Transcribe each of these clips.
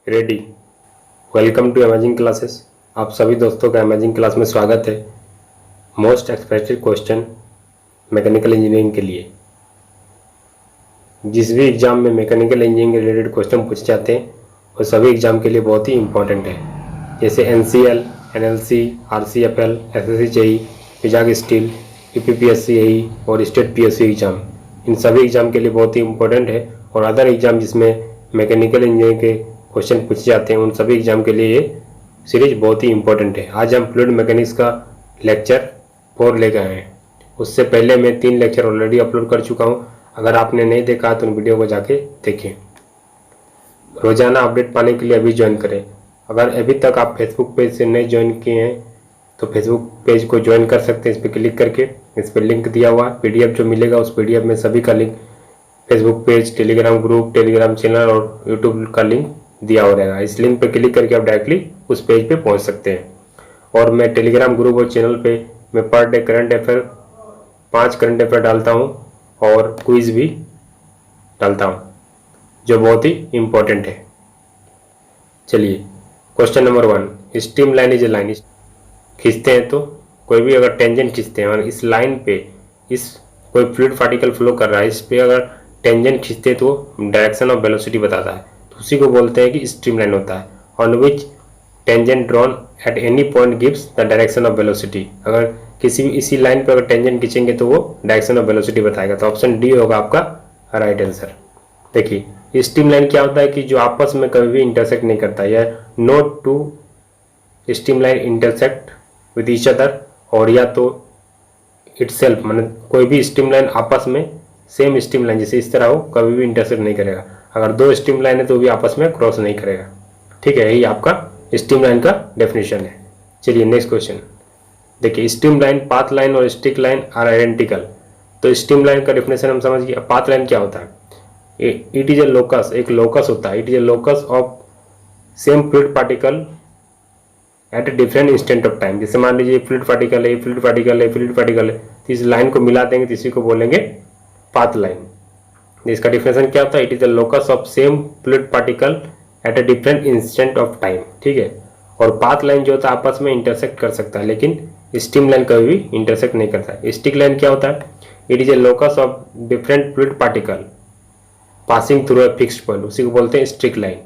Ready. Welcome to amazing classes. आप सभी दोस्तों का अमेजिंग क्लास में स्वागत है। Most expected question mechanical engineering के लिए। जिस भी एग्जाम में मैकेनिकल इंजीनियरिंग रिलेटेड क्वेश्चन पूछे जाते हैं वो सभी एग्जाम के लिए बहुत ही इंपॉर्टेंट है। जैसे NCL, NLC, RCFL, SSC JEE, Vizag steel, UPPSC AE और स्टेट PSC एग्जाम, इन सभी एग्जाम के लिए बहुत ही इंपॉर्टेंट है। और अदर एग्जाम जिसमें मैकेनिकल इंजीनियरिंग के क्वेश्चन पूछे जाते हैं उन सभी एग्जाम के लिए ये सीरीज बहुत ही इंपॉर्टेंट है। आज हम फ्लूइड मैकेनिक्स का लेक्चर 4 लेकर आए हैं। उससे पहले मैं 3 लेक्चर ऑलरेडी अपलोड कर चुका हूँ। अगर आपने नहीं देखा तो उन वीडियो को जाके देखें। रोजाना अपडेट पाने के लिए अभी ज्वाइन करें। अगर अभी तक आप फेसबुक पेज से नहीं ज्वाइन किए हैं तो फेसबुक पेज को ज्वाइन कर सकते हैं। इस पर क्लिक करके इस पर लिंक दिया हुआ PDF जो मिलेगा उस PDF में सभी का link, Facebook page, Telegram group, Telegram channel और यूट्यूब का लिंक दिया हो रहेगा। इस लिंक पर क्लिक करके आप डायरेक्टली उस पेज पे पहुंच सकते हैं। और मैं टेलीग्राम ग्रुप और चैनल पे मैं per day current affair 5 current affair डालता हूं और क्विज भी डालता हूं जो बहुत ही इम्पोर्टेंट है। चलिए, question number 1, stream line is a line. खींचते हैं तो कोई भी अगर टेंजेंट खींचते हैं और इस लाइन पे इस कोई फ्लूइड पार्टिकल फ्लो कर रहा है, इस पे अगर टेंजेंट खींचते हैं तो डायरेक्शन ऑफ वेलोसिटी बताता है, तो उसी को बोलते हैं कि स्ट्रीम लाइन होता है। On which tangent drawn at any point gives the direction of velocity. अगर किसी भी इसी लाइन पर अगर टेंजेंट खींचेंगे तो वो डायरेक्शन ऑफ वेलोसिटी बताएगा। तो ऑप्शन डी होगा आपका राइट आंसर। देखिए, स्ट्रीम लाइन क्या होता है कि जो आपस में कभी भी इंटरसेक्ट नहीं करता, या not two streamline intersect with each other, और या तो इटसेल्फ, मतलब कोई भी स्ट्रीम लाइन आपस में सेम स्ट्रीम लाइन जैसे इस तरह हो कभी भी इंटरसेक्ट नहीं करेगा। अगर 2 स्ट्रीम लाइन है तो भी आपस में क्रॉस नहीं करेगा। ठीक है, यही आपका स्ट्रीम लाइन का डेफिनेशन है। चलिए नेक्स्ट क्वेश्चन देखिए, स्ट्रीम लाइन, पाथ लाइन और स्ट्रिक लाइन आर आइडेंटिकल। तो स्ट्रीम लाइन का डेफिनेशन हम समझ गए। पाथ लाइन क्या होता है? इट इज ए लोकस, एक लोकस होता है। It is a locus of same fluid particle at a different instant of time. जैसे मान लीजिए फ्लूइड पार्टिकल है, फ्लूइड पार्टिकल है, फ्लूइड पार्टिकल है, तो इस लाइन को मिला देंगे तो इसी को बोलेंगे पाथ लाइन। इसका डिफिनेशन क्या होता है? It is the locus of same fluid particle at a different instant of time. ठीक है, और पाथ लाइन जो होता है आपस में इंटरसेक्ट कर सकता है, लेकिन स्ट्रीम लाइन कभी भी इंटरसेक्ट नहीं करता है। स्ट्रिक लाइन क्या होता है? It is a locus of different fluid particle passing through a fixed point, उसी को बोलते हैं स्ट्रिक लाइन।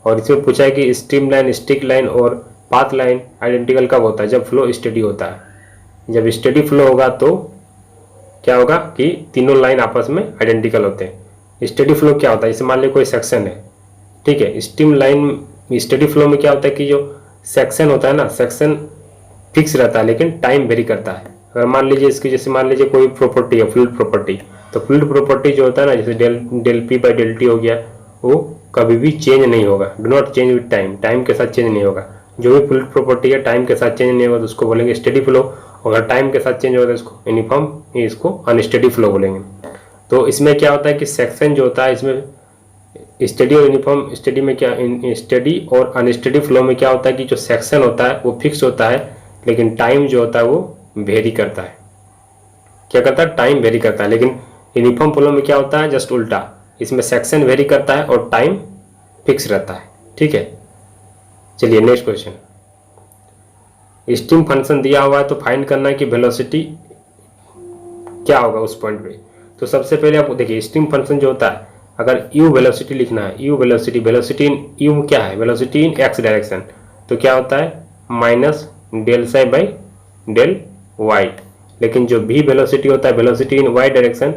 और इसमें पूछा है कि स्ट्रीम लाइन, स्ट्रिक लाइन और पाथ लाइन आइडेंटिकल कब होता है? जब फ्लो स्टेडी होता है। जब स्टेडी फ्लो होगा तो क्या होगा कि तीनों लाइन आपस में आइडेंटिकल होते हैं। स्टेडी फ्लो क्या होता है? जैसे मान लीजिए कोई सेक्शन है, ठीक है, स्ट्रीम लाइन स्टेडी फ्लो में क्या होता है कि जो सेक्शन होता है ना, सेक्शन फिक्स रहता है लेकिन टाइम वेरी करता है। अगर मान लीजिए इसकी, जैसे मान लीजिए कोई प्रॉपर्टी है, फ्लूइड प्रॉपर्टी, तो फ्लूइड प्रॉपर्टी जो होता है ना, जैसे del P by del T हो गया, वो कभी भी चेंज नहीं होगा। Do not change with time, time के साथ चेंज नहीं होगा। जो भी फ्लूइड प्रॉपर्टी है टाइम के साथ चेंज नहीं होगा तो उसको बोलेंगे स्टेडी फ्लो। अगर टाइम के साथ चेंज होगा तो इसको यूनिफॉर्म, इसको अनस्टेडी फ्लो बोलेंगे। तो इसमें क्या होता है कि सेक्शन जो होता है इसमें स्टेडी और यूनिफॉर्म, स्टेडी में क्या, स्टेडी और अनस्टेडी फ्लो में क्या होता है कि जो सेक्शन होता है वो फिक्स होता है लेकिन टाइम जो होता है वो वेरी करता है। क्या करता है? टाइम वेरी करता है। लेकिन यूनिफॉर्म फ्लो में क्या होता है? जस्ट उल्टा, इसमें सेक्शन वेरी करता है और टाइम फिक्स रहता है। ठीक है, चलिए नेक्स्ट क्वेश्चन। स्ट्रीम फंक्शन दिया हुआ है तो फाइंड करना है कि वेलोसिटी क्या होगा उस पॉइंट पे। तो सबसे पहले आप देखिए, स्ट्रीम फंक्शन जो होता है, अगर u वेलोसिटी लिखना है, u वेलोसिटी, वेलोसिटी इन u क्या है? वेलोसिटी इन x डायरेक्शन, तो क्या होता है? Minus del psi by del Y. लेकिन जो v वेलोसिटी होता है, velocity in y direction,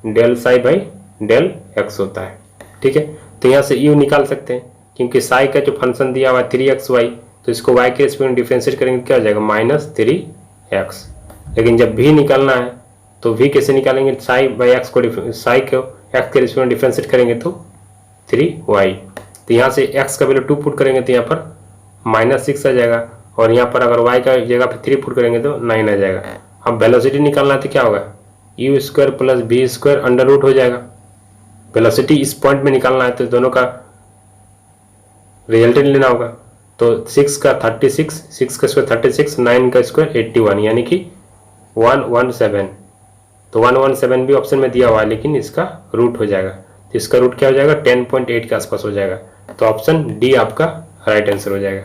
del psi by del x होता है। ठीक है, तो यहाँ से u निकाल सकते हैं क्योंकि साई का जो फंक्शन दिया हुआ है 3xy, तो इसको y के रिस्पेक्ट में डिफरेंशिएट करेंगे क्या हो जाएगा? Minus 3x। लेकिन जब v निकालना है तो v कैसे निकालेंगे? साई बाई एक्स को, साई को x के रिस्पेक्ट में डिफरेंशिएट करेंगे तो 3y। तो यहाँ से x का वैल्यू 2 पुट करेंगे तो यहाँ पर -6 आ जाएगा, और यहाँ पर अगर y का जगह पर 3 पुट करेंगे तो 9 आ जाएगा। अब वेलोसिटी निकालना है तो क्या होगा? u square plus v square under root हो जाएगा। वेलोसिटी इस पॉइंट में निकालना है तो दोनों का रिजल्टेंट लेना होगा। तो 6 का 36, 6 का स्क्वायर 36, 9 का स्क्वायर 81, यानी कि 117। तो 117 भी ऑप्शन में दिया हुआ है लेकिन इसका रूट हो जाएगा, तो इसका रूट क्या हो जाएगा? 10.8 के आसपास हो जाएगा। तो ऑप्शन डी आपका राइट आंसर हो जाएगा।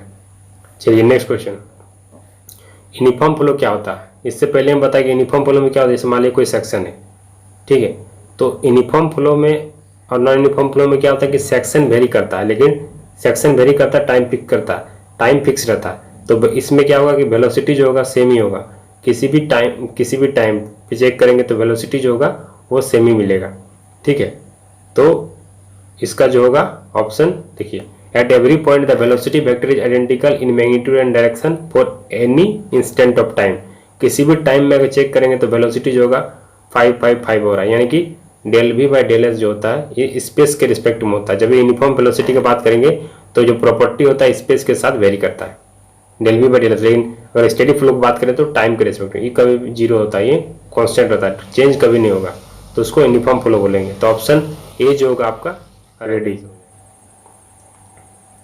चलिए नेक्स्ट क्वेश्चन, यूनिफॉर्म फ्लो क्या होता है? इससे पहले हम बताएं कि यूनिफॉर्म फ्लो में क्या होता है। जैसे मान लीजिए कोई सेक्शन है, ठीक है, तो यूनिफॉर्म फ्लो में और नॉन यूनिफॉर्म फ्लो में क्या होता है कि सेक्शन वेरी करता है, लेकिन सेक्शन वेरी करता है, टाइम फिक्स करता है, टाइम फिक्स रहता है। तो इसमें क्या होगा कि वेलोसिटी जो होगा सेम ही होगा, किसी भी टाइम पे चेक करेंगे तो वेलोसिटी जो होगा वो सेम ही मिलेगा, ठीक है। तो इसका जो होगा ऑप्शन देखिए, at every point the velocity vector is identical in magnitude and direction for any instant of time. किसी भी टाइम में अगर चेक करेंगे तो वेलोसिटी जो होगा 555 हो रहा है, यानी कि del we by del S जो होता है ये स्पेस के रिस्पेक्ट में होता है। जब ये यूनिफॉर्म वेलोसिटी की बात करेंगे तो जो प्रॉपर्टी होता है स्पेस के साथ वेरी करता है, del we by del S. लेकिन अगर स्टेडी फ्लो की बात करें तो टाइम के रिस्पेक्ट में ये कभी जीरो होता है, ये कॉन्स्टेंट रहता है, चेंज कभी नहीं होगा, तो उसको यूनिफॉर्म फ्लो बोलेंगे। तो ऑप्शन ए जो होगा आपका ready.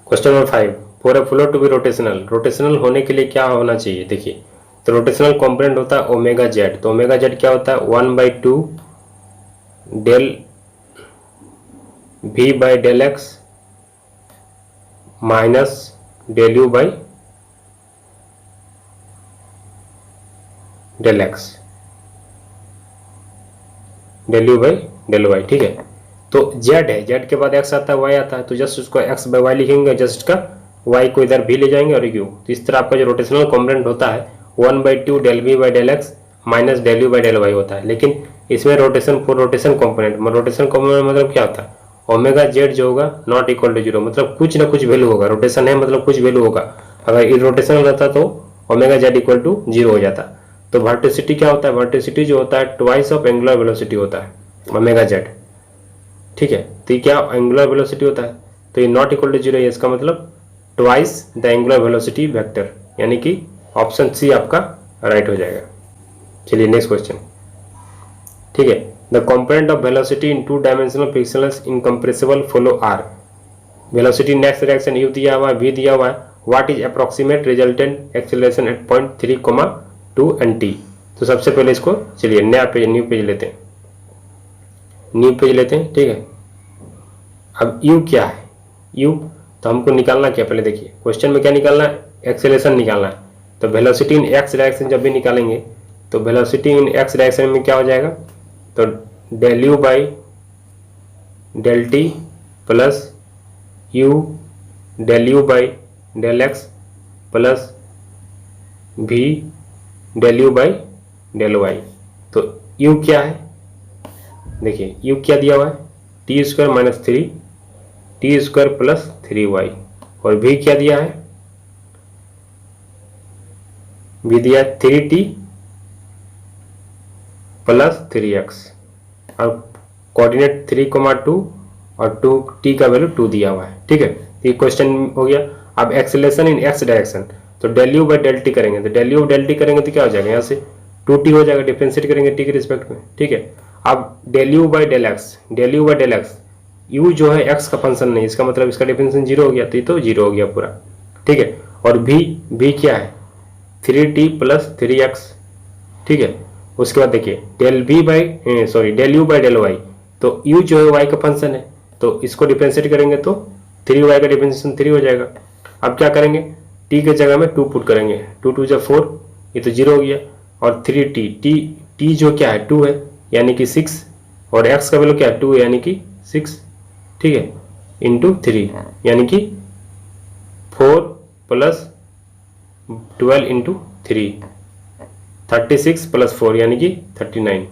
Question number 5, for a flow to be rotational, rotational होने के लिए क्या होना चाहिए? देखिए, तो रोटेशनल कंपोनेंट होता है ओमेगा जेड। तो ओमेगा जेड क्या होता है? 1/2 del we by del X minus del you by del X, del you by del Y, ठीक है। तो जेड है, जेड के बाद एक्स आता है, वाई आता है, तो जस्ट उसको एक्स बाई वाई लिखेंगे, जस्ट का वाई को इधर भी ले जाएंगे और यू। तो इस तरह आपका जो रोटेशनल कॉम्पोनेंट होता है 1/2 del we by del X minus del you by del Y होता है। लेकिन इसमें rotation for rotation component, rotation component मतलब क्या होता है? ओमेगा जेड जो होगा नॉट इक्वल टू जीरो, मतलब कुछ ना कुछ वैल्यू होगा। रोटेशन है मतलब कुछ वैल्यू होगा। अगर इरोटेशनल रहता तो omega Z equal to zero हो जाता। तो वर्टिसिटी क्या होता है? वर्टिसिटी जो होता है ट्वाइस ऑफ एंगुलर वेलोसिटी होता है ओमेगा जेड, ठीक है। तो ये क्या एंगुलर वेलोसिटी होता है? तो ये नॉट इक्वल टू जीरो है, इसका मतलब twice the angular velocity vector, यानी कि ऑप्शन सी आपका राइट हो जाएगा। चलिए नेक्स्ट क्वेश्चन, ठीक है। The component of velocity in two dimensional frictionless incompressible flow are. Velocity next direction U दिया हुआ है, वी दिया हुआ है, what is approximate resultant acceleration at point 3,2 and T. तो सबसे पहले इसको चलिए नया पेज, न्यू पेज लेते हैं, न्यू पेज लेते हैं, ठीक है। अब u क्या है? u तो हमको निकालना क्या, पहले देखिए क्वेश्चन में क्या निकालना है? एक्सेलरेशन निकालना है। तो वेलोसिटी इन एक्स डायरेक्शन जब भी निकालेंगे तो वेलोसिटी इन एक्स डायरेक्शन में क्या हो जाएगा? तो del you by del T plus you del you by del x plus v del you by del Y. तो u क्या है? देखिए u क्या दिया हुआ है? T square minus 3 T square plus 3y, और v क्या दिया है? v दिया 3t प्लस 3x, और कोऑर्डिनेट 3,2 और 2t का वैल्यू 2 दिया हुआ है, ठीक है। ये क्वेश्चन हो गया। अब एक्सेलरेशन इन एक्स डायरेक्शन, तो del you by del T करेंगे, तो डेल यू डेल टी करेंगे तो क्या हो जाएगा? यहाँ से 2t हो जाएगा, डिफ्रेंशिएट करेंगे t के रिस्पेक्ट में, ठीक है। अब del you by del X, del you by del X, u जो है x का फंक्शन नहीं, इसका मतलब इसका डिफरेंशिएशन जीरो हो गया, तो ये तो जीरो हो गया पूरा, ठीक है। और v क्या है? 3t प्लस 3x, ठीक है। उसके बाद देखिए del v by sorry del u by del y, तो u जो है y का फंक्शन है, तो इसको डिफरेंशिएट करेंगे तो 3y का डिफरेंशिएशन 3 हो जाएगा। अब क्या करेंगे? t के जगह में 2 पुट करेंगे, 2 2 जा 4, ये तो जीरो हो गया। और 3t, t जो क्या है 2 है यानी कि 6, और x का वैल्यू क्या है 2 यानी कि 6, ठीक है, इंटू 3 यानी कि 4 प्लस 12 इंटू 3, 36 प्लस 4 यानी कि 39।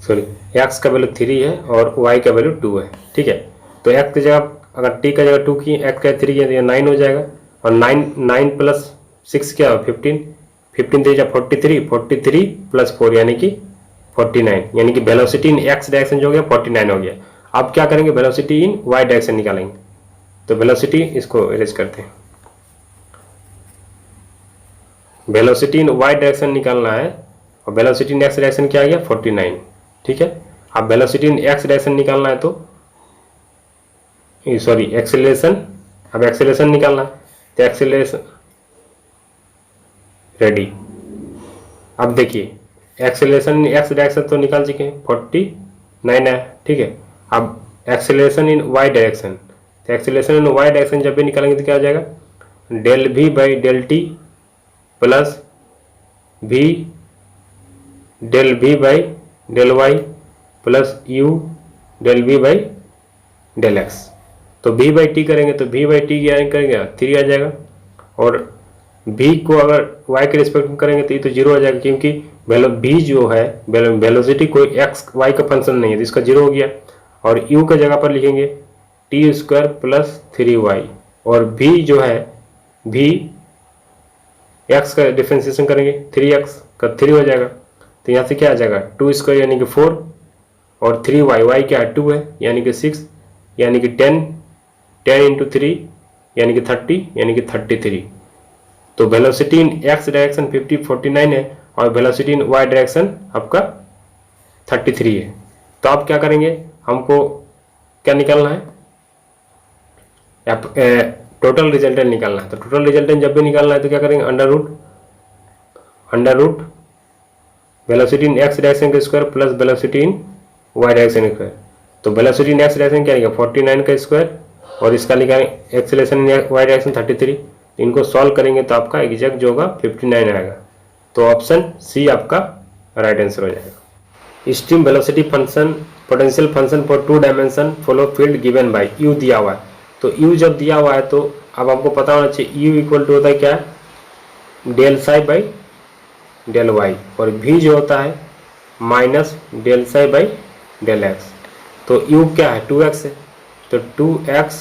सॉरी, x का वैल्यू 3 है और y का वैल्यू 2 है, ठीक है। तो x की जगह अगर t का जगह 2 की, x का 3 है तो 9 हो जाएगा, और 9 प्लस 6 क्या हो? 15, 15 3 जा 43, 43 प्लस 4 यानी कि 49, यानी कि वेलोसिटी इन x डायरेक्शन जो हो गया 49 हो गया। अब क्या करेंगे? वेलोसिटी इन y डायरेक्शन निकालेंगे। तो वेलोसिटी इसको इरेज करते हैं, वेलोसिटी इन y डायरेक्शन निकालना है, और वेलोसिटी इन x डायरेक्शन क्या आ गया? 49, ठीक है। अब वेलोसिटी इन x डायरेक्शन निकालना है तो सॉरी एक्सेलरेशन, अब एक्सेलरेशन निकालना है, तो एक्सेलरेशन रेडी। अब देखिए एक्सेलरेशन एक्स डायरेक्शन तो निकाल चुके हैं 49 है, ठीक है। अब एक्सेलरेशन इन वाई डायरेक्शन, तो एक्सेलरेशन इन वाई डायरेक्शन जब भी निकालेंगे तो क्या हो जाएगा, del we by del T plus V del we by del Y plus you del we by del X. तो v बाई टी करेंगे तो v बाई टी क्या करेंगे 3 आ जाएगा, और v को अगर y के रिस्पेक्ट में करेंगे तो ये तो 0 आ जाएगा, क्योंकि v जो है वेलोसिटी कोई x y का फंक्शन नहीं है, तो इसका 0 हो गया। और u का जगह पर लिखेंगे टी स्क्वायर प्लस 3y, और v जो है v x का डिफ्रेंसिएशन करेंगे 3x का 3 हो जाएगा, तो यहाँ से क्या आ जाएगा 2 स्क्वायर यानी कि 4, और 3y y क्या है 2 है यानी कि 6, यानी कि 10 इंटू 3 यानी कि 30 यानी कि 33। तो वेलोसिटी इन x डायरेक्शन 49 है और वेलोसिटी इन y डायरेक्शन आपका 33 है। तो आप क्या करेंगे, हमको क्या निकालना है, टोटल रिजल्टेंट निकालना है। तो टोटल रिजल्टेंट जब भी निकालना है तो क्या करेंगे, under root velocity in x direction का square plus velocity in y direction का स्क्वायर। तो वेलोसिटी इन x डायरेक्शन क्या लिखा 49 का स्क्वायर, और इसका लिखा है एक्सेलरेशन इन y डायरेक्शन 33। इनको सॉल्व करेंगे तो आपका एग्जैक्ट जो होगा 59 आएगा। तो ऑप्शन सी आपका राइट आंसर हो जाएगा। Stream velocity function potential function for 2 dimension follow field given by u दिया हुआ है। तो u जब दिया हुआ है तो अब आपको पता होना चाहिए u इक्वल टू होता है क्या, del psi by del Y, और v जो होता है minus del psi by del X. तो u क्या है 2x है, तो 2x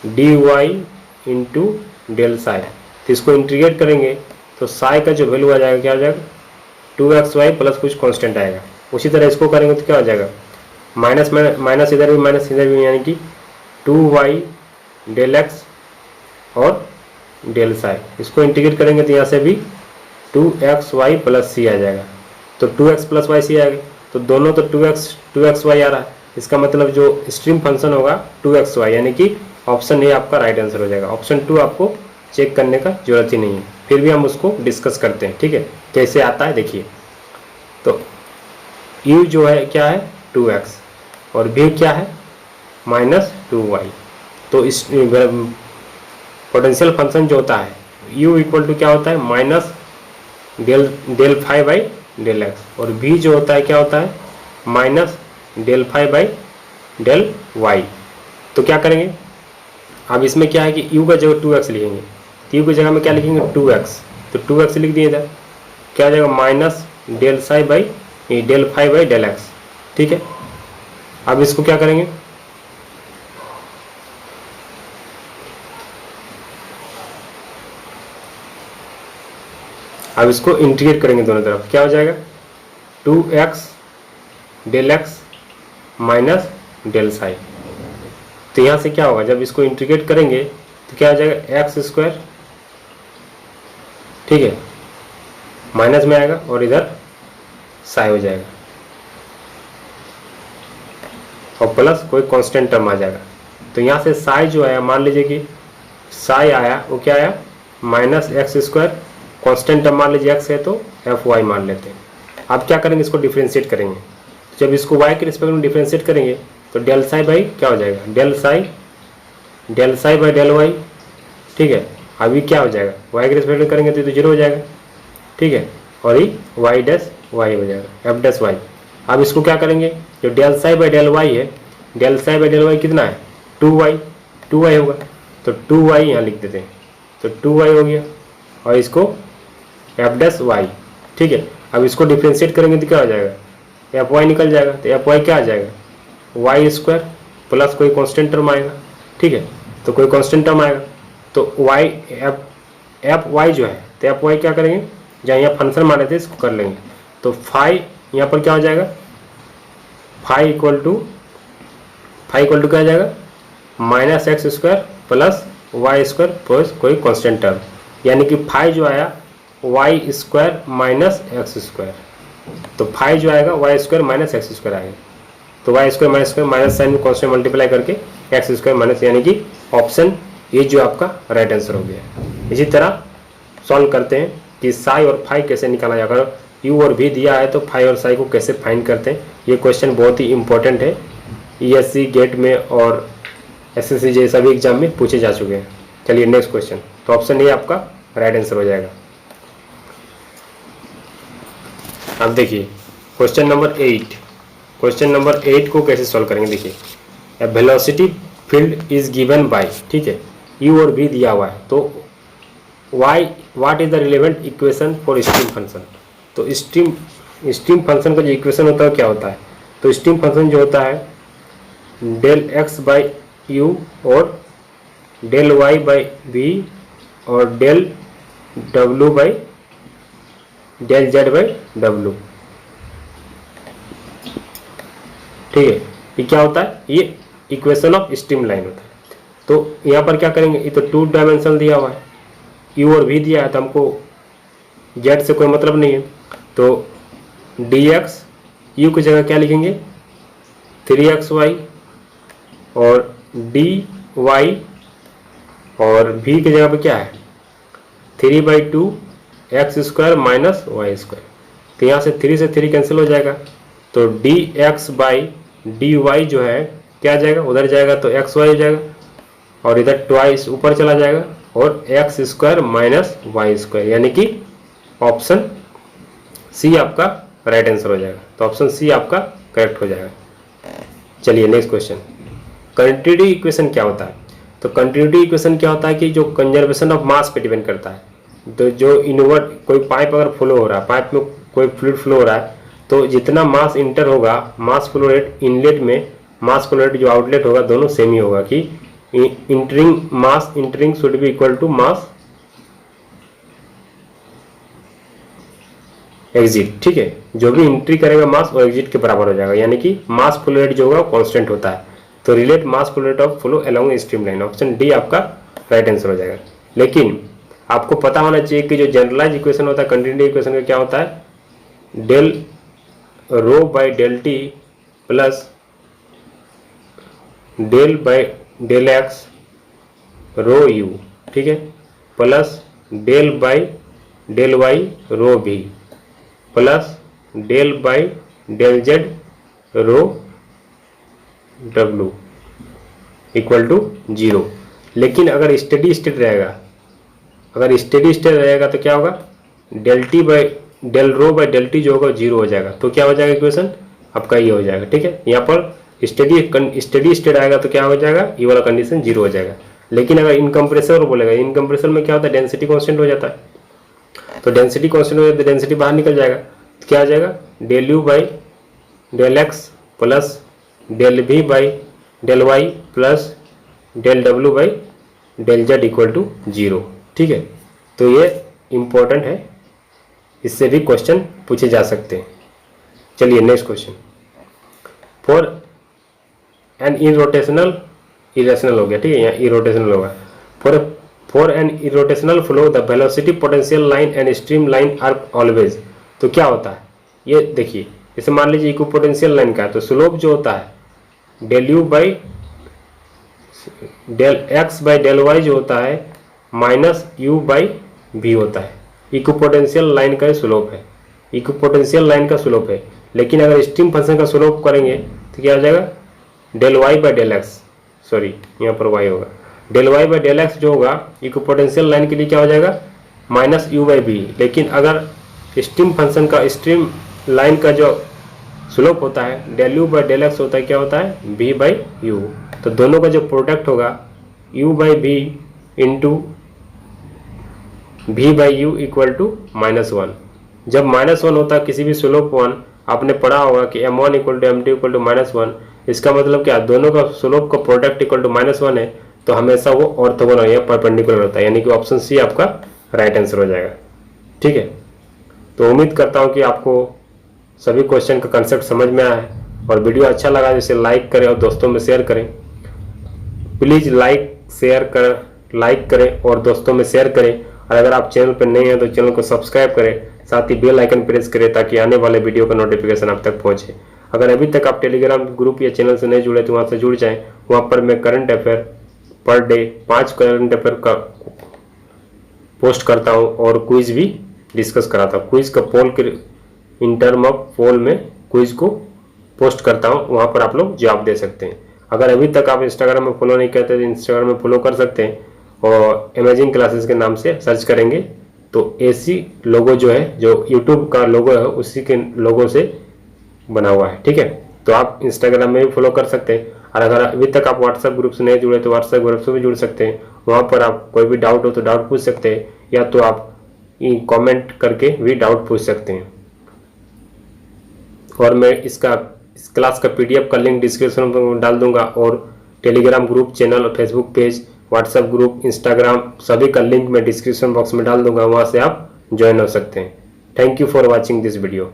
D Y into del psi. तो इसको इंटीग्रेट करेंगे तो साई का जो वैल्यू आ जाएगा क्या आ जाएगा 2xy प्लस कुछ कांस्टेंट आएगा। उसी तरह इसको करेंगे तो क्या हो जाएगा माइनस माइनस इधर भी यानी कि 2y डेल एक्स और डेल साई। इसको इंटीग्रेट करेंगे तो यहाँ से भी 2xy प्लस सी आ जाएगा। तो 2x प्लस वाई सी आएगा, तो दोनों तो 2xy आ रहा है, इसका मतलब जो स्ट्रीम फंक्शन होगा 2xy, यानी कि ऑप्शन ए आपका राइट आंसर हो जाएगा। ऑप्शन 2 आपको चेक करने का जरूरत ही नहीं है, फिर भी हम उसको डिस्कस करते हैं, ठीक है कैसे आता है देखिए। तो u जो है क्या है 2x और v क्या है माइनस 2y। तो इस पोटेंशियल फंक्शन जो होता है u इक्वल टू क्या होता है minus del five by del X, और v जो होता है क्या होता है minus del five by del Y. तो क्या करेंगे, अब इसमें क्या है कि u का जगह 2x लिखेंगे, तो u की जगह में क्या लिखेंगे 2x, तो 2x लिख दिए इधर, क्या आ जाएगा minus del psi by del five by del X, ठीक है। अब इसको क्या करेंगे, अब इसको इंटीग्रेट करेंगे दोनों तरफ, क्या हो जाएगा 2x del X minus del psi. तो यहाँ से क्या होगा जब इसको इंटीग्रेट करेंगे तो क्या हो जाएगा एक्स स्क्वायर, ठीक है माइनस में आएगा और इधर साई हो जाएगा और प्लस कोई कांस्टेंट टर्म आ जाएगा। तो यहाँ से साई जो आया मान लीजिए कि साई आया वो क्या आया minus X square, constant term मान लीजिए एक्स है तो एफ वाई मान लेते हैं। अब क्या करेंगे इसको डिफ्रेंशिएट करेंगे, जब इसको y के रिस्पेक्ट में डिफ्रेंशिएट करेंगे तो डेल साई बाई क्या हो जाएगा del psi by del Y, ठीक है। अभी क्या हो जाएगा y के रिस्पेक्ट में करेंगे तो 0 हो जाएगा, ठीक है, और ये y डैश वाई हो जाएगा एफ डैश वाई। अब इसको क्या करेंगे जो del psi by del y है, del psi by del y कितना है 2y होगा, तो 2y यहाँ लिख देते हैं, तो 2y हो गया और इसको एफ डैश वाई, ठीक है। अब इसको डिफ्रेंशिएट करेंगे तो क्या हो जाएगा एफ वाई निकल जाएगा, तो एफ वाई क्या आ जाएगा वाई स्क्वायर प्लस कोई कांस्टेंट टर्म आएगा, ठीक है। तो कोई कांस्टेंट टर्म आएगा तो वाई एफ वाई जो है तो एफ वाई क्या करेंगे जहाँ यहाँ फंक्शन माने थे इसको कर लेंगे, तो फाई यहाँ पर क्या हो जाएगा फाई इक्वल टू क्या हो जाएगा minus X square plus Y square plus कोई कांस्टेंट टर्म, यानी कि फाई जो आया Y square minus X square. तो फाई जो आएगा Y square minus X square आएगा, तो वाई स्क्वायर माइनस साइन में कॉन्स्टेंट मल्टीप्लाई करके एक्स स्क्वायर माइनस, यानी कि ऑप्शन ये जो आपका राइट आंसर हो गया। इसी तरह सॉल्व करते हैं कि साई और फाई कैसे निकाला जाए। अगर यू और भी दिया है तो फाई और साई को कैसे फाइंड करते हैं, ये क्वेश्चन बहुत ही इंपॉर्टेंट है। ईएससी गेट में और एसएससी जे सभी एग्जाम में पूछे जा चुके हैं। चलिए नेक्स्ट क्वेश्चन, तो ऑप्शन ए आपका राइट आंसर हो जाएगा। अब देखिए क्वेश्चन नंबर 8, क्वेश्चन नंबर 8 को कैसे सॉल्व करेंगे। देखिए a velocity field is given by, ठीक है, यू और भी दिया हुआ है, तो why what is the relevant equation for stream function. तो स्ट्रीम फंक्शन का जो इक्वेशन होता है क्या होता है, तो स्ट्रीम फंक्शन जो होता है डेल एक्स बाई यू और डेल वाई बाई वी और del W by del Z by W, ठीक है। ये क्या होता है, ये इक्वेशन ऑफ स्ट्रीम लाइन होता है। तो यहाँ पर क्या करेंगे, ये तो 2 डायमेंशनल दिया हुआ है, यू और भी दिया है, तो हमको जेड से कोई मतलब नहीं है, तो डी एक्स यू की जगह क्या लिखेंगे 3xy और डी वाई और v की जगह पे क्या है 3/2 X square minus Y square. तो यहाँ से 3 से 3 कैंसिल हो जाएगा, तो D X by D Y जो है क्या जाएगा, उधर जाएगा तो एक्स वाई हो जाएगा और इधर ट्वाइस ऊपर चला जाएगा और X square minus Y square, यानी कि ऑप्शन सी आपका राइट आंसर हो जाएगा। तो ऑप्शन सी आपका करेक्ट हो जाएगा। चलिए नेक्स्ट क्वेश्चन, कंटिन्यूटी इक्वेशन क्या होता है। तो कंटिन्यूटी इक्वेशन क्या होता है कि जो कंजर्वेशन ऑफ मास पे डिपेंड करता है। तो जो इनवर्ट कोई पाइप अगर फ्लो हो रहा है, पाइप में कोई फ्लूइड फ्लो हो रहा है, तो जितना मास इंटर होगा, मास फ्लो रेट इनलेट में, मास फ्लो रेट जो आउटलेट होगा, दोनों सेम ही होगा कि entering should be equal to mass exit, ठीक है। जो भी एंट्री करेगा मास और एग्जिट के बराबर हो जाएगा, यानी कि मास फ्लो रेट जो होगा कांस्टेंट होता है। तो relate mass flow rate of flow along stream line, option D आपका राइट आंसर हो जाएगा। लेकिन आपको पता होना चाहिए कि जो जनरलाइज इक्वेशन होता है कंटिन्यूटी इक्वेशन का क्या होता है, del rho by del T plus del by del x rho u, ठीक है, plus del by del y rho v plus del by del z rho डब्लू इक्वल टू 0। लेकिन अगर स्टेडी स्टेट रहेगा, अगर स्टेडी स्टेट रहेगा तो क्या होगा, del T by del rho by del T जो होगा 0 हो जाएगा। तो क्या हो जाएगा इक्वेशन आपका ये हो जाएगा, ठीक है। यहाँ पर स्टेडी स्टेट आएगा तो क्या हो जाएगा, ये वाला कंडीशन 0 हो जाएगा। लेकिन अगर इनकम्प्रेसर बोलेगा, इनकम्प्रेसर में क्या होता है, डेंसिटी कांस्टेंट हो जाता है। तो डेंसिटी कांस्टेंट हो जाता है, डेंसिटी बाहर निकल जाएगा, तो क्या आ जाएगा del you by del x plus del we by del Y plus del W by del z equal to 0, ठीक है। तो ये इम्पोर्टेंट है, इससे भी क्वेश्चन पूछे जा सकते हैं। चलिए next question, for an irrotational, irrational हो गया, ठीक है, यहाँ इरोटेशनल होगा। For an irrotational flow the velocity potential line and stream line are always. तो क्या होता है ये देखिए, जैसे मान लीजिए इक्विपोटेंशियल लाइन का है, तो स्लोप जो होता है del you by del x by del y जो होता है माइनस यू बाई वी होता है। इक्विपोटेंशियल लाइन का स्लोप है, इक्विपोटेंशियल लाइन का स्लोप है। लेकिन अगर स्ट्रीम फंक्शन का स्लोप करेंगे तो क्या हो जाएगा, del Y by del x, sorry यहाँ पर वाई होगा, del Y by del x जो होगा इक्विपोटेंशियल लाइन के लिए क्या हो जाएगा माइनस यू बाई वी। लेकिन अगर स्ट्रीम फंक्शन का, स्ट्रीम लाइन का जो स्लोप होता है del you by del x होता है, क्या होता है वी बाई यू। तो दोनों का जो प्रोडक्ट होगा u by v into v by u equal to -1। जब -1 होता है किसी भी स्लोप 1, आपने पढ़ा होगा कि m1 equal to m2 equal to -1, इसका मतलब क्या, दोनों का स्लोप का प्रोडक्ट इक्वल टू -1 है, तो हमेशा वो ऑर्थोगोनल या परपेंडिकुलर होता है, यानी कि ऑप्शन सी आपका राइट आंसर हो जाएगा, ठीक है। तो उम्मीद करता हूँ कि आपको सभी क्वेश्चन का कंसेप्ट समझ में आया है, और वीडियो अच्छा लगा जैसे लाइक करें और दोस्तों में शेयर करें। प्लीज़ लाइक करें और दोस्तों में शेयर करें, और अगर आप चैनल पर नए हैं तो चैनल को सब्सक्राइब करें, साथ ही बेल आइकन प्रेस करें ताकि आने वाले वीडियो का नोटिफिकेशन आप तक पहुंचे। अगर अभी तक आप टेलीग्राम ग्रुप या चैनल से नहीं जुड़े तो वहाँ से जुड़ जाएं, वहाँ पर मैं current affair per day 5 current affair का पोस्ट करता हूँ और क्विज भी डिस्कस कराता हूँ। क्विज का पोल के इन टर्म ऑफ पोल में क्विज को पोस्ट करता हूँ, वहाँ पर आप लोग जवाब दे सकते हैं। अगर अभी तक आप इंस्टाग्राम में फॉलो नहीं करते तो इंस्टाग्राम में फॉलो कर सकते हैं और अमेजिंग क्लासेस के नाम से सर्च करेंगे तो एसी लोगो जो है, जो यूट्यूब का लोगो है उसी के लोगो से बना हुआ है, ठीक है। तो आप इंस्टाग्राम में भी फॉलो कर सकते हैं। और अगर अभी तक आप व्हाट्सएप ग्रुप से नहीं जुड़े तो व्हाट्सएप ग्रुप से भी जुड़ सकते हैं। वहाँ पर आप कोई भी डाउट हो तो डाउट पूछ सकते हैं, या तो आप कमेंट करके भी डाउट पूछ सकते हैं। और मैं इस क्लास का पीडीएफ का लिंक डिस्क्रिप्शन में डाल दूंगा, और टेलीग्राम ग्रुप, चैनल और Facebook page, WhatsApp group, Instagram सभी का लिंक मैं डिस्क्रिप्शन बॉक्स में डाल दूंगा, वहाँ से आप ज्वाइन हो सकते हैं। Thank you for watching this video.